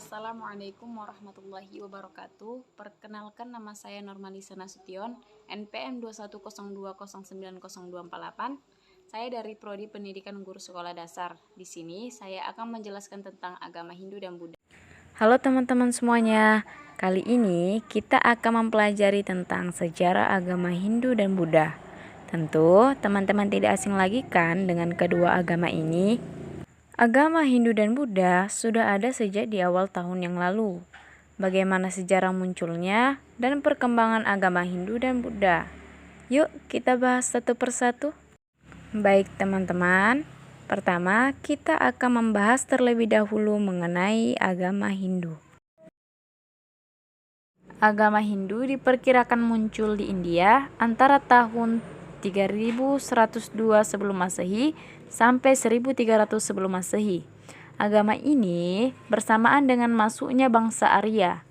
Assalamualaikum warahmatullahi wabarakatuh. Perkenalkan, nama saya Nurmalisa Nasution, NPM 21020902488. Saya dari Prodi Pendidikan Guru Sekolah Dasar. Di sini saya akan menjelaskan tentang agama Hindu dan Buddha. Halo teman-teman semuanya, kali ini kita akan mempelajari tentang sejarah agama Hindu dan Buddha. Tentu teman-teman tidak asing lagi kan dengan kedua agama ini. Agama Hindu dan Buddha sudah ada sejak di awal tahun yang lalu. Bagaimana sejarah munculnya dan perkembangan agama Hindu dan Buddha? Yuk kita bahas satu persatu. Baik teman-teman, pertama kita akan membahas terlebih dahulu mengenai agama Hindu. Agama Hindu diperkirakan muncul di India antara tahun 3102 sebelum Masehi sampai 1300 sebelum Masehi. Agama ini bersamaan dengan masuknya bangsa Arya.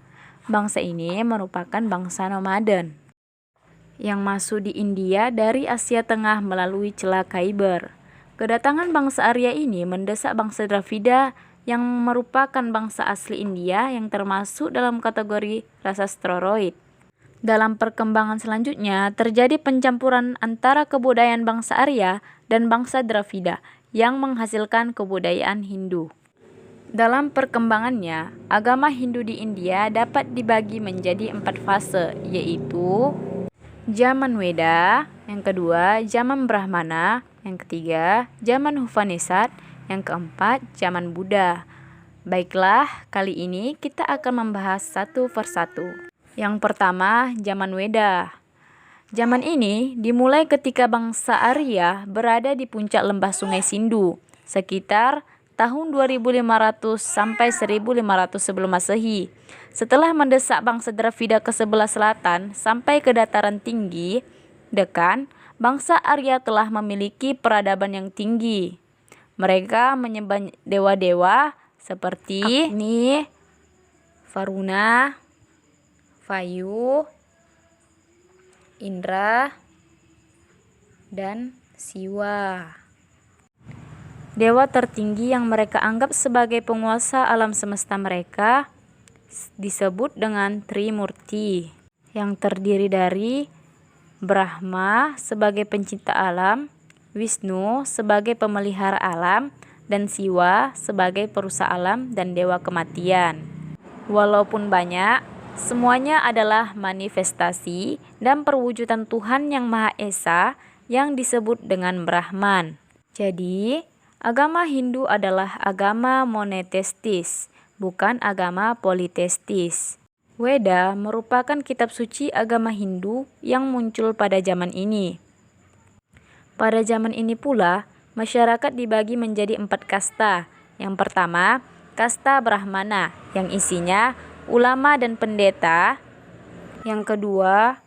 Bangsa ini merupakan bangsa nomaden yang masuk di India dari Asia Tengah melalui Celah Khyber. Kedatangan bangsa Arya ini mendesak bangsa Dravida yang merupakan bangsa asli India yang termasuk dalam kategori ras asteroid. Dalam perkembangan selanjutnya, terjadi pencampuran antara kebudayaan bangsa Arya dan bangsa Dravida yang menghasilkan kebudayaan Hindu. Dalam perkembangannya, agama Hindu di India dapat dibagi menjadi 4 fase, yaitu zaman Weda, yang kedua zaman Brahmana, yang ketiga zaman Upanishad, yang keempat zaman Buddha. Baiklah, kali ini kita akan membahas satu persatu. Yang pertama, zaman Weda. Zaman ini dimulai ketika bangsa Arya berada di puncak lembah Sungai Sindhu, sekitar tahun 2500 sampai 1500 sebelum Masehi. Setelah mendesak bangsa Dravida ke sebelah selatan sampai ke dataran tinggi, Dekan, bangsa Arya telah memiliki peradaban yang tinggi. Mereka menyembah dewa-dewa seperti Agni, Varuna, Vayu, Indra, dan Siwa. Dewa tertinggi yang mereka anggap sebagai penguasa alam semesta mereka disebut dengan Trimurti, yang terdiri dari Brahma sebagai pencipta alam, Wisnu sebagai pemelihara alam, dan Siwa sebagai perusak alam dan dewa kematian. Walaupun banyak, semuanya adalah manifestasi dan perwujudan Tuhan yang Maha Esa yang disebut dengan Brahman. Jadi, agama Hindu adalah agama monoteistis, bukan agama politeistis. Weda merupakan kitab suci agama Hindu yang muncul pada zaman ini. Pada zaman ini pula, masyarakat dibagi menjadi 4 kasta. Yang pertama, kasta Brahmana, yang isinya ulama dan pendeta. Yang kedua,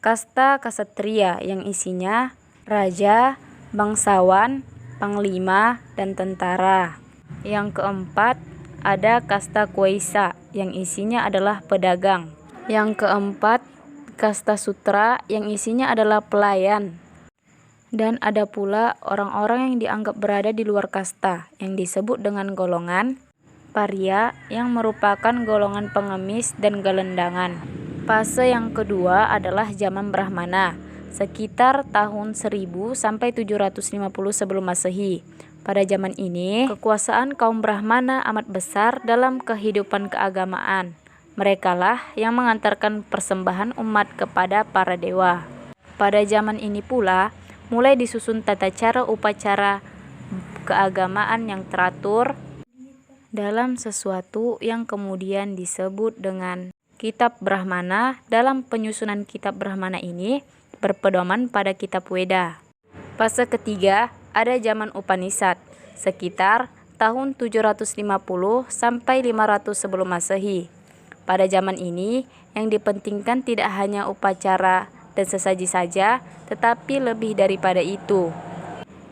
kasta Ksatria, yang isinya raja, bangsawan, panglima, dan tentara. Yang keempat, ada kasta Kwaisa, yang isinya adalah pedagang. Yang keempat, kasta Sutra, yang isinya adalah pelayan. Dan ada pula orang-orang yang dianggap berada di luar kasta, yang disebut dengan golongan Parya, yang merupakan golongan pengemis dan gelendangan. Fase yang kedua adalah zaman Brahmana, sekitar tahun 1000 sampai 750 sebelum Masehi. Pada zaman ini, kekuasaan kaum Brahmana amat besar dalam kehidupan keagamaan. Merekalah yang mengantarkan persembahan umat kepada para dewa. Pada zaman ini pula, mulai disusun tata cara upacara keagamaan yang teratur dalam sesuatu yang kemudian disebut dengan Kitab Brahmana. Dalam penyusunan Kitab Brahmana ini berpedoman pada Kitab Weda. Fase ketiga ada zaman Upanishad, sekitar tahun 750 sampai 500 sebelum Masehi. Pada zaman ini yang dipentingkan tidak hanya upacara dan sesaji saja, tetapi lebih daripada itu,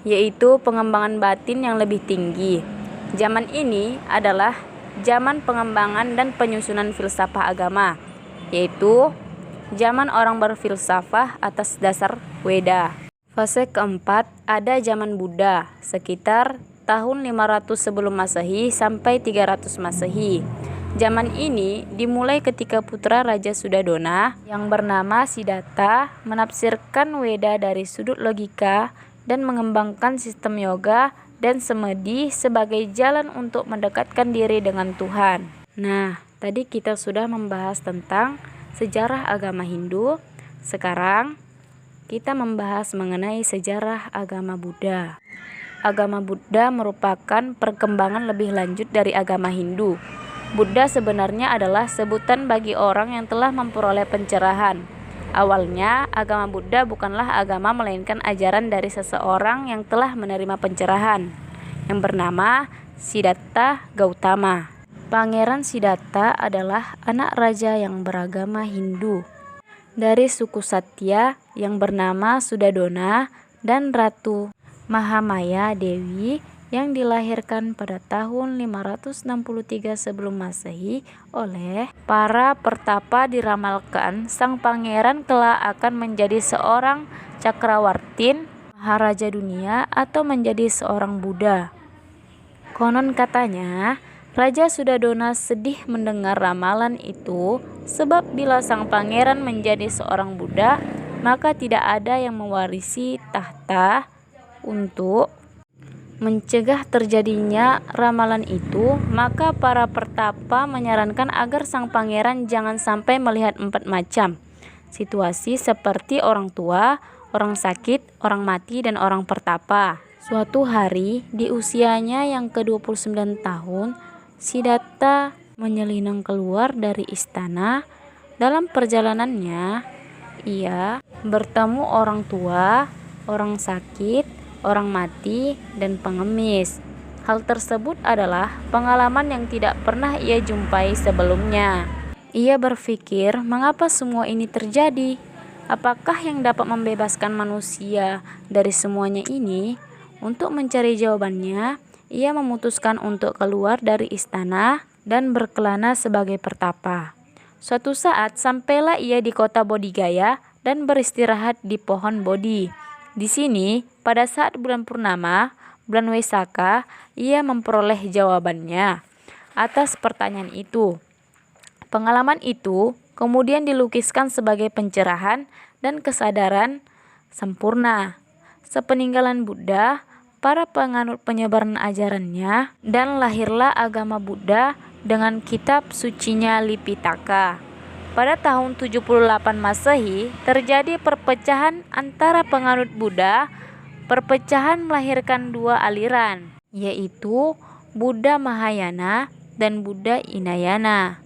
yaitu pengembangan batin yang lebih tinggi. Zaman ini adalah zaman pengembangan dan penyusunan filsafah agama, yaitu zaman orang berfilsafah atas dasar Weda. Fase keempat ada zaman Buddha, sekitar tahun 500 sebelum Masehi sampai 300 Masehi. Zaman ini dimulai ketika putra Raja Sudadona yang bernama Siddhartha menafsirkan Weda dari sudut logika dan mengembangkan sistem yoga dan semedi sebagai jalan untuk mendekatkan diri dengan Tuhan. Nah, tadi kita sudah membahas tentang sejarah agama Hindu. Sekarang kita membahas mengenai sejarah agama Buddha. Agama Buddha merupakan perkembangan lebih lanjut dari agama Hindu. Buddha sebenarnya adalah sebutan bagi orang yang telah memperoleh pencerahan. Awalnya, agama Buddha bukanlah agama melainkan ajaran dari seseorang yang telah menerima pencerahan, yang bernama Siddhartha Gautama. Pangeran Siddhartha adalah anak raja yang beragama Hindu dari suku Satya yang bernama Sudadona dan Ratu Mahamaya Dewi yang dilahirkan pada tahun 563 sebelum Masehi. Oleh para pertapa diramalkan sang pangeran kelak akan menjadi seorang cakrawartin, maharaja dunia, atau menjadi seorang Buddha. Konon katanya, Raja Sudadona sedih mendengar ramalan itu, sebab bila sang pangeran menjadi seorang Buddha, maka tidak ada yang mewarisi tahta. Untuk mencegah terjadinya ramalan itu, maka para pertapa menyarankan agar sang pangeran jangan sampai melihat 4 macam situasi seperti orang tua, orang sakit, orang mati, dan orang pertapa. Suatu hari, di usianya yang ke-29 tahun, Siddhartha menyelinap keluar dari istana. Dalam perjalanannya, ia bertemu orang tua, orang sakit, orang mati, dan pengemis. Hal tersebut adalah pengalaman yang tidak pernah ia jumpai sebelumnya. Ia berpikir, mengapa semua ini terjadi? Apakah yang dapat membebaskan manusia dari semuanya ini? Untuk mencari jawabannya, ia memutuskan untuk keluar dari istana dan berkelana sebagai pertapa. Suatu saat sampailah ia di kota Bodhigaya dan beristirahat di pohon Bodhi. Di sini, pada saat bulan purnama, bulan Waisakha, ia memperoleh jawabannya atas pertanyaan itu. Pengalaman itu kemudian dilukiskan sebagai pencerahan dan kesadaran sempurna. Sepeninggalan Buddha, para penganut penyebaran ajarannya, dan lahirlah agama Buddha dengan kitab sucinya Lipitaka. Pada tahun 78 Masehi, terjadi perpecahan antara penganut Buddha. Perpecahan melahirkan 2 aliran, yaitu Buddha Mahayana dan Buddha Hinayana.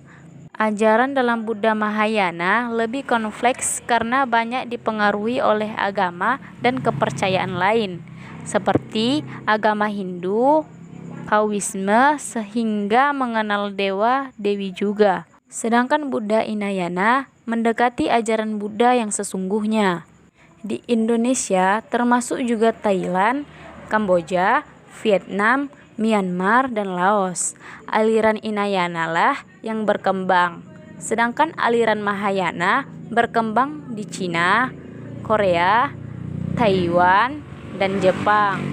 Ajaran dalam Buddha Mahayana lebih kompleks karena banyak dipengaruhi oleh agama dan kepercayaan lain, seperti agama Hindu, Taoisme, sehingga mengenal dewa-dewi juga. Sedangkan Buddha Hinayana mendekati ajaran Buddha yang sesungguhnya. Di Indonesia, termasuk juga Thailand, Kamboja, Vietnam, Myanmar, dan Laos, aliran Hinayana lah yang berkembang. Sedangkan aliran Mahayana berkembang di Cina, Korea, Taiwan, dan Jepang.